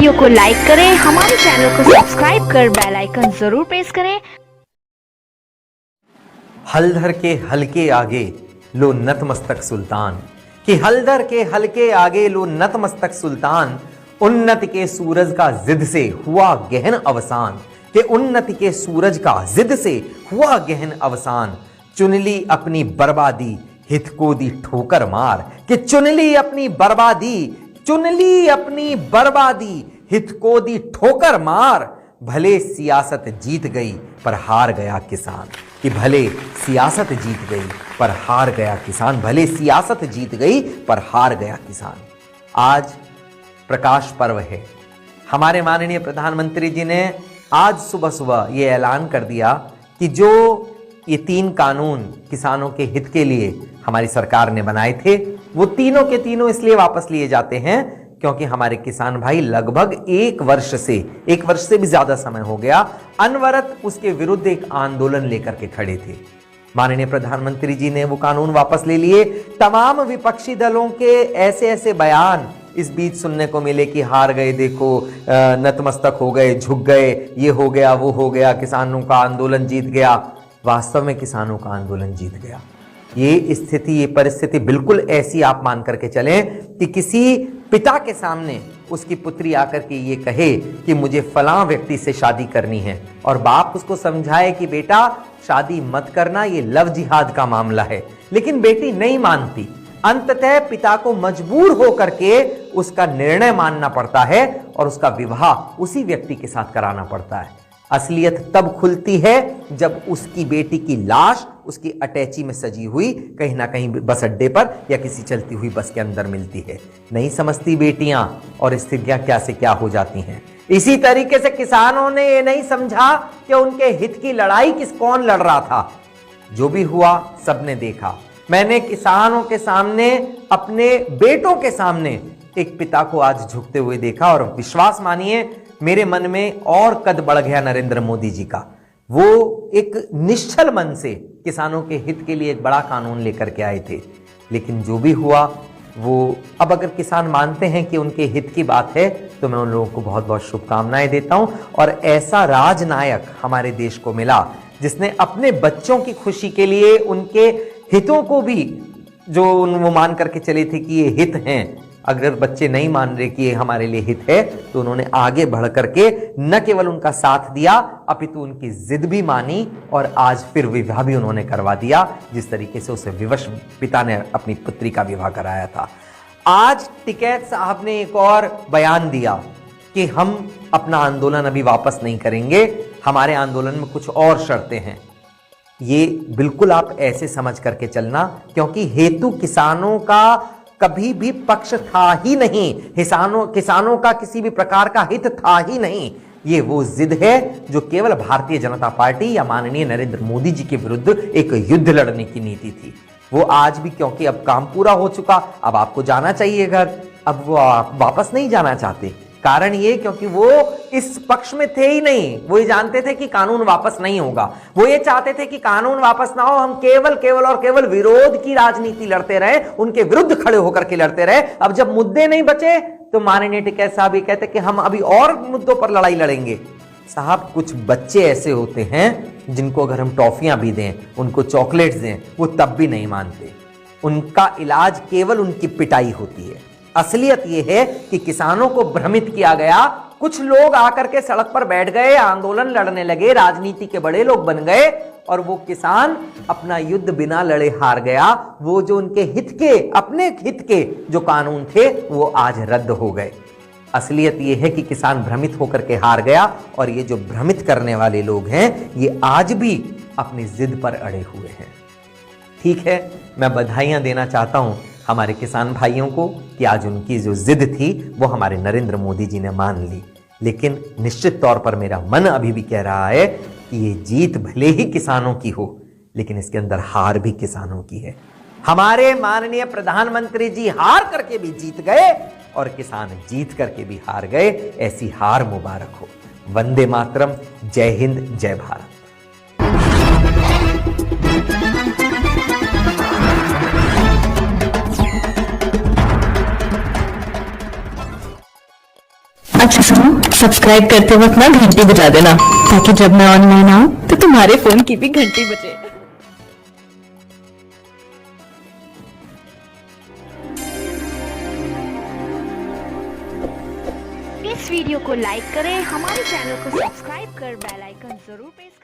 Video को like करें, हमारे चैनल को सब्सक्राइब कर बेल आइकन जरूर प्रेस करें। हलधर के हलके आगे लो नतमस्तक सुल्तान, कि हलधर के हलके आगे लो नतमस्तक सुल्तान, उन्नति के सूरज का जिद से हुआ गहन अवसान, कि उन्नति के सूरज का जिद से हुआ गहन अवसान, चुन ली अपनी बर्बादी हित को दी ठोकर मार, कि चुन ली अपनी बर्बादी, चुन ली अपनी बर्बादी हित को दी ठोकर मार, भले सियासत जीत गई पर हार गया किसान, कि भले सियासत जीत गई पर हार गया किसान, भले सियासत जीत गई पर हार गया किसान। आज प्रकाश पर्व है। हमारे माननीय प्रधानमंत्री जी ने आज सुबह सुबह ये ऐलान कर दिया कि जो ये 3 कानून किसानों के हित के लिए हमारी सरकार ने बनाए थे, वो तीनों के तीनों इसलिए वापस लिए जाते हैं क्योंकि हमारे किसान भाई लगभग 1 वर्ष से भी ज्यादा समय हो गया अनवरत उसके विरुद्ध एक आंदोलन लेकर के खड़े थे। माननीय प्रधानमंत्री जी ने वो कानून वापस ले लिए। तमाम विपक्षी दलों के ऐसे बयान इस बीच सुनने को मिले कि हार गए, देखो नतमस्तक हो गए, झुक गए, ये हो गया, वो हो गया, किसानों का आंदोलन जीत गया। वास्तव में किसानों का आंदोलन जीत गया। ये स्थिति, ये परिस्थिति बिल्कुल ऐसी आप मान करके चलें कि किसी पिता के सामने उसकी पुत्री आकर के ये कहे कि मुझे फलां व्यक्ति से शादी करनी है और बाप उसको समझाए कि बेटा शादी मत करना, ये लव जिहाद का मामला है, लेकिन बेटी नहीं मानती। अंततः पिता को मजबूर होकर के उसका निर्णय मानना पड़ता है और उसका विवाह उसी व्यक्ति के साथ कराना पड़ता है। असलियत तब खुलती है जब उसकी बेटी की लाश उसकी अटैची में सजी हुई कहीं ना कहीं बस अड्डे पर या किसी चलती हुई बस के अंदर मिलती है। नहीं समझती बेटियां और स्थितियां क्या से क्या हो जाती हैं। इसी तरीके से किसानों ने ये नहीं समझा कि उनके हित की लड़ाई कौन लड़ रहा था। जो भी हुआ सबने देखा। मैंने किसानों के सामने, अपने बेटों के सामने एक पिता को आज झुकते हुए देखा और विश्वास मानिए मेरे मन में और कद बढ़ गया नरेंद्र मोदी जी का। वो एक निश्चल मन से किसानों के हित के लिए एक बड़ा कानून लेकर के आए थे, लेकिन जो भी हुआ वो अब अगर किसान मानते हैं कि उनके हित की बात है तो मैं उन लोगों को बहुत बहुत शुभकामनाएं देता हूं। और ऐसा राजनायक हमारे देश को मिला जिसने अपने बच्चों की खुशी के लिए उनके हितों को भी, जो वो मान करके चले थे कि ये हित हैं, अगर बच्चे नहीं मान रहे कि ये हमारे लिए हित है तो उन्होंने आगे बढ़ करके न केवल उनका साथ दिया अपितु उनकी जिद भी मानी और आज फिर विवाह भी उन्होंने करवा दिया, जिस तरीके से उसे विवश पिता ने अपनी पुत्री का विवाह कराया था। आज टिकैत साहब ने एक और बयान दिया कि हम अपना आंदोलन अभी वापस नहीं करेंगे, हमारे आंदोलन में कुछ और शर्तें हैं। ये बिल्कुल आप ऐसे समझ करके चलना, क्योंकि हेतु किसानों का कभी भी पक्ष था ही नहीं, किसानों का किसी भी प्रकार का हित था ही नहीं। ये वो जिद है जो केवल भारतीय जनता पार्टी या माननीय नरेंद्र मोदी जी के विरुद्ध एक युद्ध लड़ने की नीति थी। वो आज भी, क्योंकि अब काम पूरा हो चुका, अब आपको जाना चाहिए घर, अब वो वापस नहीं जाना चाहते। कारण ये क्योंकि वो इस पक्ष में थे ही नहीं। वो ये जानते थे कि कानून वापस नहीं होगा। वो ये चाहते थे कि कानून वापस ना हो, हम केवल विरोध की राजनीति लड़ते रहे, उनके विरुद्ध खड़े होकर के लड़ते रहे। अब जब मुद्दे नहीं बचे तो माननीय टिकैत साहब ये कहते कि हम अभी और मुद्दों पर लड़ाई लड़ेंगे। साहब, कुछ बच्चे ऐसे होते हैं जिनको अगर हम टॉफियां भी दें, उनको चॉकलेट्स दें, वो तब भी नहीं मानते। उनका इलाज केवल उनकी पिटाई होती है। असलियत यह है कि किसानों को भ्रमित किया गया। कुछ लोग आकर के सड़क पर बैठ गए, आंदोलन लड़ने लगे, राजनीति के बड़े लोग बन गए और वो किसान अपना युद्ध बिना लड़े हार गया। वो जो उनके हित के, अपने हित के जो कानून थे वो आज रद्द हो गए। असलियत यह है कि किसान भ्रमित होकर के हार गया और ये जो भ्रमित करने वाले लोग हैं ये आज भी अपनी जिद पर अड़े हुए हैं। ठीक है, मैं बधाइयां देना चाहता हूं हमारे किसान भाइयों को कि आज उनकी जो जिद थी वो हमारे नरेंद्र मोदी जी ने मान ली। लेकिन निश्चित तौर पर मेरा मन अभी भी कह रहा है कि ये जीत भले ही किसानों की हो, लेकिन इसके अंदर हार भी किसानों की है। हमारे माननीय प्रधानमंत्री जी हार करके भी जीत गए और किसान जीत करके भी हार गए। ऐसी हार मुबारक हो। वंदे मातरम। जय हिंद, जय भारत। अच्छा सुनो, सब्सक्राइब करते वक्त ना घंटी बजा देना, ताकि जब मैं ऑनलाइन आऊँ तो तुम्हारे फोन की भी घंटी बजे। इस वीडियो को लाइक करें, हमारे चैनल को सब्सक्राइब कर बेल आइकन जरूर प्रेस